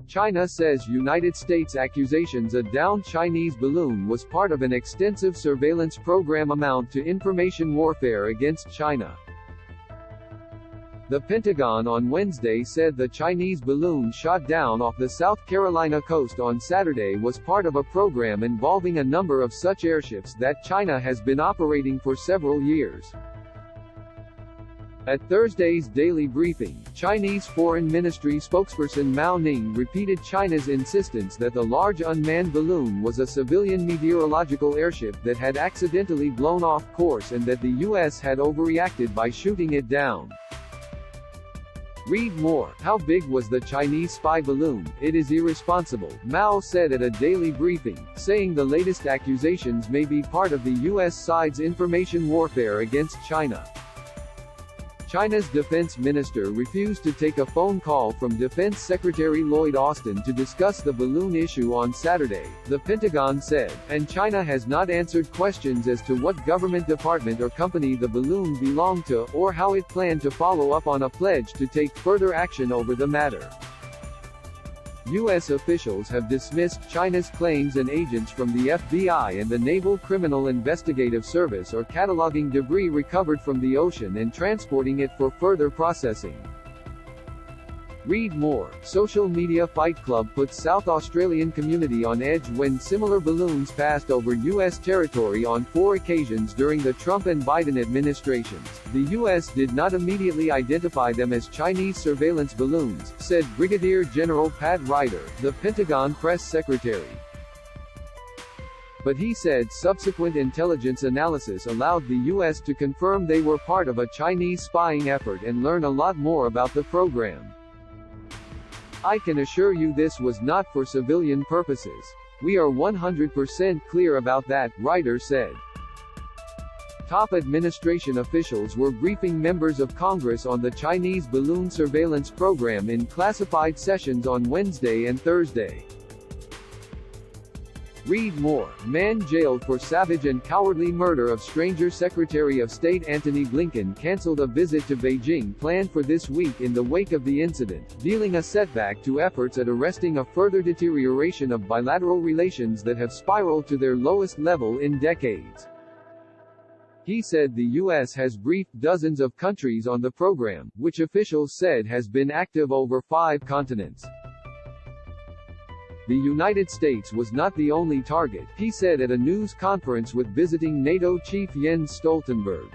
China says United States accusations a downed Chinese balloon was part of an extensive surveillance program amount to information warfare against China. The Pentagon on Wednesday said the Chinese balloon shot down off the South Carolina coast on Saturday was part of a program involving a number of such airships that China has been operating for several years. At Thursday's daily briefing, Chinese Foreign Ministry spokesperson Mao Ning repeated China's insistence that the large unmanned balloon was a civilian meteorological airship that had accidentally blown off course and that the U.S. had overreacted by shooting it down. Read more. How big was the Chinese spy balloon? It is irresponsible, Mao said at a daily briefing, saying the latest accusations may be part of the U.S. side's information warfare against China. China's defense minister refused to take a phone call from Defense Secretary Lloyd Austin to discuss the balloon issue on Saturday, the Pentagon said, and China has not answered questions as to what government department or company the balloon belonged to, or how it planned to follow up on a pledge to take further action over the matter. U.S. officials have dismissed China's claims and agents from the FBI and the Naval Criminal Investigative Service are cataloging debris recovered from the ocean and transporting it for further processing. Read more. Social media fight club puts South Australian community on edge when similar balloons passed over U.S. territory on 4 occasions during the Trump and Biden administrations. The U.S. did not immediately identify them as Chinese surveillance balloons, said Brigadier General Pat Ryder, the Pentagon press secretary. But he said subsequent intelligence analysis allowed the U.S. to confirm they were part of a Chinese spying effort and learn a lot more about the program. I can assure you this was not for civilian purposes. We are 100% clear about that, Ryder said. Top administration officials were briefing members of Congress on the Chinese balloon surveillance program in classified sessions on Wednesday and Thursday. Read more. Man jailed for savage and cowardly murder of stranger. Secretary of State Antony Blinken canceled a visit to Beijing planned for this week in the wake of the incident, dealing a setback to efforts at arresting a further deterioration of bilateral relations that have spiraled to their lowest level in decades. He said the U.S. has briefed dozens of countries on the program, which officials said has been active over 5 continents. The United States was not the only target, he said at a news conference with visiting NATO chief Jens Stoltenberg.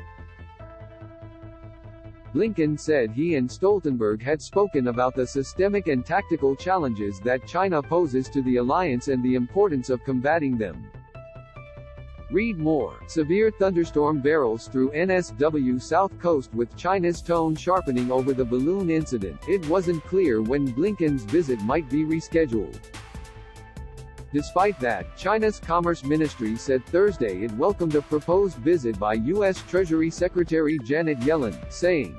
Blinken said he and Stoltenberg had spoken about the systemic and tactical challenges that China poses to the alliance and the importance of combating them. Read more. Severe thunderstorm barrels through NSW South Coast with China's tone sharpening over the balloon incident. It wasn't clear when Blinken's visit might be rescheduled. Despite that, China's Commerce Ministry said Thursday it welcomed a proposed visit by U.S. Treasury Secretary Janet Yellen, saying,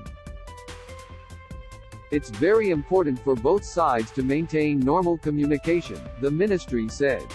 "It's very important for both sides to maintain normal communication," the ministry said.